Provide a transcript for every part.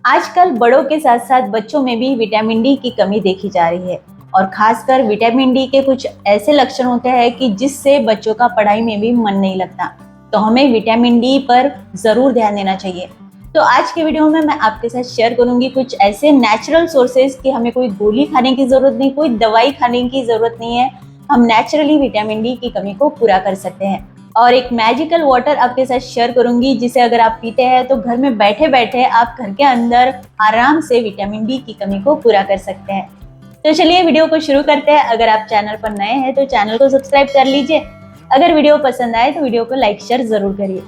आजकल बड़ों के साथ साथ बच्चों में भी विटामिन डी की कमी देखी जा रही है और खासकर विटामिन डी के कुछ ऐसे लक्षण होते हैं कि जिससे बच्चों का पढ़ाई में भी मन नहीं लगता। तो हमें विटामिन डी पर जरूर ध्यान देना चाहिए। तो आज के वीडियो में मैं आपके साथ शेयर करूंगी कुछ ऐसे नेचुरल सोर्सेज कि हमें कोई गोली खाने की जरूरत नहीं, कोई दवाई खाने की जरूरत नहीं है। हम नेचुरली विटामिन डी की कमी को पूरा कर सकते हैं। और एक मैजिकल वाटर आपके साथ शेयर करूंगी जिसे अगर आप पीते हैं तो घर में बैठे बैठे आप घर के अंदर आराम से विटामिन डी की कमी को पूरा कर सकते हैं। तो चलिए वीडियो को शुरू करते हैं। अगर आप चैनल पर नए हैं तो चैनल को सब्सक्राइब कर लीजिए। अगर वीडियो पसंद आए तो वीडियो को लाइक शेयर जरूर करिए।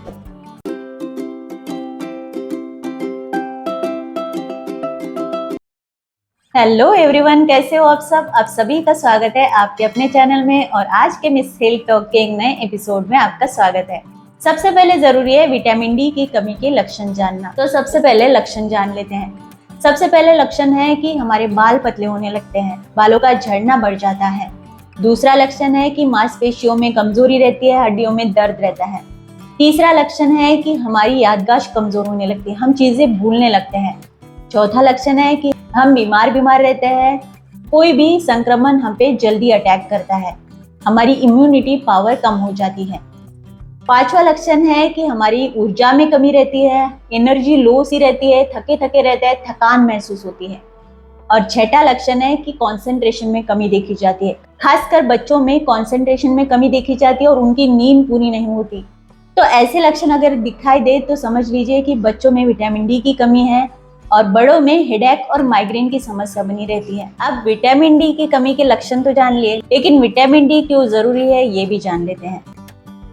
हेलो एवरीवन, कैसे हो आप सब? आप सभी का स्वागत है आपके अपने चैनल में और आज के मिस हेल्थ टॉक के एक नए एपिसोड में आपका स्वागत है। सबसे पहले जरूरी है विटामिन डी की कमी के लक्षण जानना। तो सबसे पहले लक्षण जान लेते हैं। सबसे पहले लक्षण है कि हमारे बाल पतले होने लगते हैं, बालों का झड़ना बढ़ जाता है। दूसरा लक्षण है कि मांसपेशियों में कमजोरी रहती है, हड्डियों में दर्द रहता है। तीसरा लक्षण है कि हमारी याददाश्त कमजोर होने लगती है, हम चीजें भूलने लगते हैं। चौथा लक्षण है कि हम बीमार रहते हैं, कोई भी संक्रमण हम पे जल्दी अटैक करता है, हमारी इम्यूनिटी पावर कम हो जाती है। पांचवा लक्षण है कि हमारी ऊर्जा में कमी रहती है, एनर्जी लो सी रहती है, थके थके रहते हैं, थकान महसूस होती है। और छठा लक्षण है कि कंसंट्रेशन में कमी देखी जाती है। खासकर बच्चों में कंसंट्रेशन में कमी देखी जाती है और उनकी नींद पूरी नहीं होती। तो ऐसे लक्षण अगर दिखाई दे तो समझ लीजिए कि बच्चों में विटामिन डी की कमी है और बड़ों में हेडेक और माइग्रेन की समस्या बनी रहती है। अब विटामिन डी की कमी के लक्षण तो जान लिए, लेकिन विटामिन डी क्यों जरूरी है ये भी जान लेते हैं।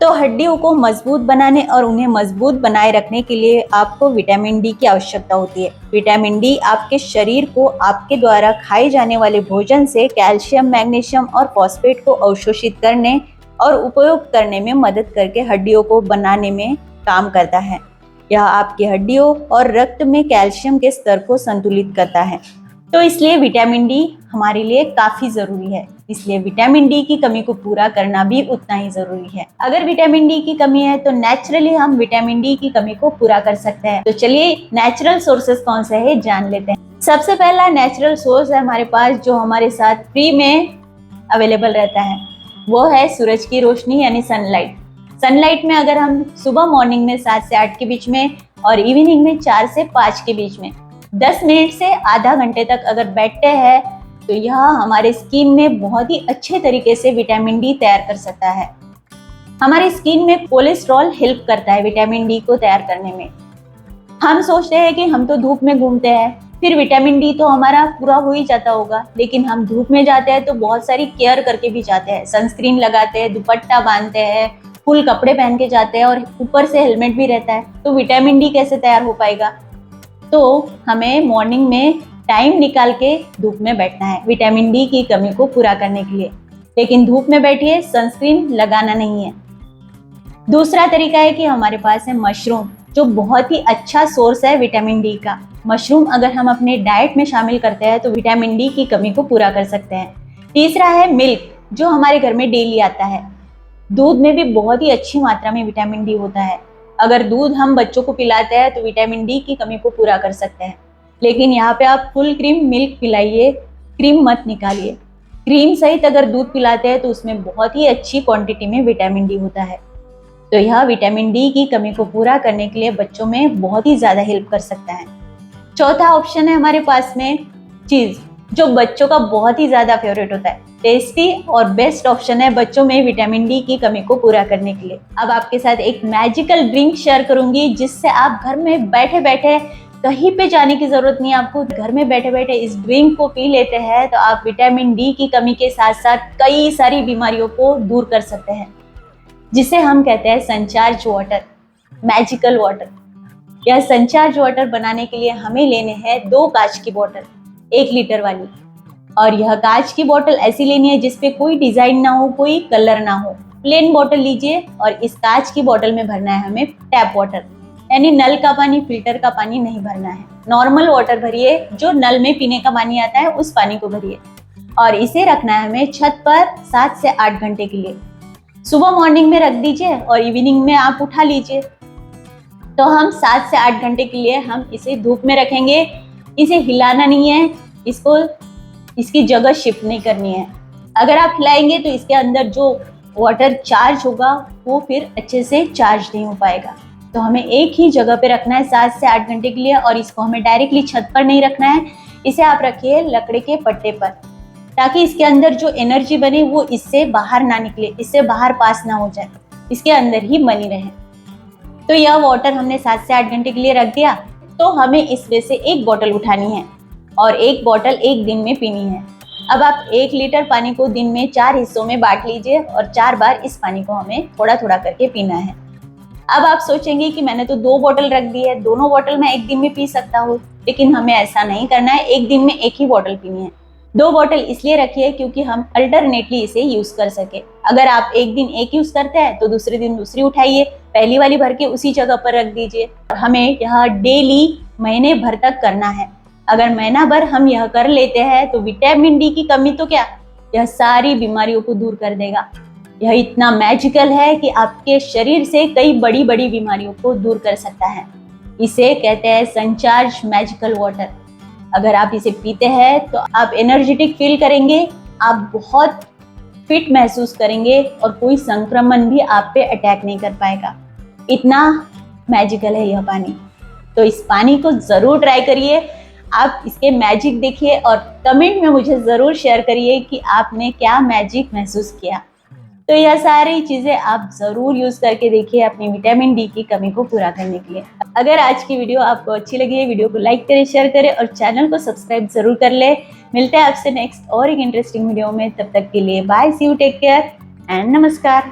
तो हड्डियों को मजबूत बनाने और उन्हें मजबूत बनाए रखने के लिए आपको विटामिन डी की आवश्यकता होती है। विटामिन डी आपके शरीर को आपके द्वारा खाए जाने वाले भोजन से कैल्शियम, मैग्नीशियम और फॉस्फेट को अवशोषित करने और उपयोग करने में मदद करके हड्डियों को बनाने में काम करता है। यह आपकी हड्डियों और रक्त में कैल्शियम के स्तर को संतुलित करता है। तो इसलिए विटामिन डी हमारे लिए काफी जरूरी है। इसलिए विटामिन डी की कमी को पूरा करना भी उतना ही जरूरी है। अगर विटामिन डी की कमी है तो नेचुरली हम विटामिन डी की कमी को पूरा कर सकते हैं। तो चलिए नेचुरल सोर्सेस कौन से है जान लेते हैं। सबसे पहला नेचुरल सोर्स है हमारे पास जो हमारे साथ फ्री में अवेलेबल रहता है, वो है सूरज की रोशनी यानी सनलाइट। सनलाइट में अगर हम सुबह मॉर्निंग में 7 से 8 के बीच में और इवनिंग में 4 से 5 के बीच में 10 मिनट से आधा घंटे तक अगर बैठते हैं तो यह हमारे स्किन में बहुत ही अच्छे तरीके से विटामिन डी तैयार कर सकता है। हमारी स्किन में कोलेस्ट्रॉल हेल्प करता है विटामिन डी को तैयार करने में। हम सोचते हैं कि हम तो धूप में घूमते हैं, फिर विटामिन डी तो हमारा पूरा हो ही जाता होगा, लेकिन हम धूप में जाते हैं तो बहुत सारी केयर करके भी जाते हैं। सनस्क्रीन लगाते हैं, दुपट्टा बांधते हैं, फुल कपड़े पहन के जाते हैं और ऊपर से हेलमेट भी रहता है। तो विटामिन डी कैसे तैयार हो पाएगा? तो हमें मॉर्निंग में टाइम निकाल के धूप में बैठना है विटामिन डी की कमी को पूरा करने के लिए। लेकिन धूप में बैठिए, सनस्क्रीन लगाना नहीं है। दूसरा तरीका है कि हमारे पास है मशरूम, जो बहुत ही अच्छा सोर्स है विटामिन डी का। मशरूम अगर हम अपने डाइट में शामिल करते हैं तो विटामिन डी की कमी को पूरा कर सकते हैं। तीसरा है मिल्क, जो हमारे घर में डेली आता है। दूध में भी बहुत ही अच्छी मात्रा में विटामिन डी होता है। अगर दूध हम बच्चों को पिलाते हैं तो विटामिन डी की कमी को पूरा कर सकते हैं। लेकिन यहाँ पे आप फुल क्रीम मिल्क पिलाइए, क्रीम मत निकालिए। क्रीम सहित अगर दूध पिलाते हैं तो उसमें बहुत ही अच्छी क्वांटिटी में विटामिन डी होता है। तो यह विटामिन डी की कमी को पूरा करने के लिए बच्चों में बहुत ही ज्यादा हेल्प कर सकता है। चौथा ऑप्शन है हमारे पास में चीज, जो बच्चों का बहुत ही ज्यादा फेवरेट होता है। टेस्टी और बेस्ट ऑप्शन है बच्चों में विटामिन डी की कमी को पूरा करने के लिए। अब आपके साथ एक मैजिकल ड्रिंक शेयर करूंगी जिससे आप घर में बैठे बैठे, कहीं पे जाने की जरूरत नहीं है आपको, घर में बैठे बैठे इस ड्रिंक को पी लेते हैं तो आप विटामिन डी की कमी के साथ साथ कई सारी बीमारियों को दूर कर सकते हैं, जिसे हम कहते हैं संचार्ज वाटर, मैजिकल वाटर। यह संचार्ज वाटर बनाने के लिए हमें लेने हैं 2 कांच की बोतल, 1 लीटर वाली। और यह कांच की बोतल ऐसी लेनी है जिसपे कोई डिजाइन ना हो, कोई कलर ना हो। प्लेन बोतल लीजिए और इस कांच की बोतल में भरना है हमें टैप वाटर, यानी नल का पानी, फिल्टर का पानी नहीं भरना है। नॉर्मल वाटर भरिए, जो नल में पीने का पानी आता है उस पानी को भरिए। और इसे रखना है हमें छत पर 7 से 8 घंटे के लिए। सुबह मॉर्निंग में रख दीजिए और इवनिंग में आप उठा लीजिए। तो हम 7 से 8 घंटे के लिए हम इसे धूप में रखेंगे। इसे हिलाना नहीं है, इसको इसकी जगह शिफ्ट नहीं करनी है। अगर आप हिलाएंगे तो इसके अंदर जो वाटर चार्ज होगा वो फिर अच्छे से चार्ज नहीं हो पाएगा। तो हमें एक ही जगह पे रखना है 7 से 8 घंटे के लिए, और इसको हमें डायरेक्टली छत पर नहीं रखना है। इसे आप रखिए लकड़ी के पट्टे पर, ताकि इसके अंदर जो एनर्जी बने वो इससे बाहर ना निकले, इससे बाहर पास ना हो जाए, इसके अंदर ही बनी रहे। तो यह वाटर हमने 7 से 8 घंटे के लिए रख दिया। तो हमें इसमें से एक बोतल उठानी है और एक बोतल एक दिन में पीनी है। अब आप 1 लीटर पानी को दिन में 4 हिस्सों में बांट लीजिए और 4 बार इस पानी को हमें थोड़ा थोड़ा करके पीना है। अब आप सोचेंगे कि मैंने तो 2 बोतल रख दी है, दोनों बोतल मैं एक दिन में पी सकता हूँ, लेकिन हमें ऐसा नहीं करना है। एक दिन में एक ही बोतल पीनी है। 2 बोतल इसलिए रखी है क्योंकि हम अल्टरनेटली इसे यूज कर सके। अगर आप एक दिन एक यूज करते हैं तो दूसरे दिन दूसरी उठाइए, पहली वाली भर के उसी जगह पर रख दीजिए। हमें यह डेली महीने भर तक करना है। अगर महीना भर हम यह कर लेते हैं तो विटामिन डी की कमी तो क्या, यह सारी बीमारियों को दूर कर देगा। यह इतना मैजिकल है कि आपके शरीर से कई बड़ी बड़ी बीमारियों को दूर कर सकता है। इसे कहते हैं सनचार्ज मैजिकल वाटर। अगर आप इसे पीते हैं तो आप एनर्जेटिक फील करेंगे, आप बहुत फिट महसूस करेंगे और कोई संक्रमण भी आप पे अटैक नहीं कर पाएगा। इतना मैजिकल है यह पानी। तो इस पानी को जरूर ट्राई करिए। आप इसके मैजिक देखिए और कमेंट में मुझे जरूर शेयर करिए कि आपने क्या मैजिक महसूस किया। तो यह सारी चीजें आप जरूर यूज करके देखिए अपनी विटामिन डी की कमी को पूरा करने के लिए। अगर आज की वीडियो आपको अच्छी लगी है, वीडियो को लाइक करें, शेयर करें और चैनल को सब्सक्राइब जरूर कर ले। मिलते हैं आपसे नेक्स्ट और एक इंटरेस्टिंग वीडियो में। तब तक के लिए bye, see you, take care and नमस्कार।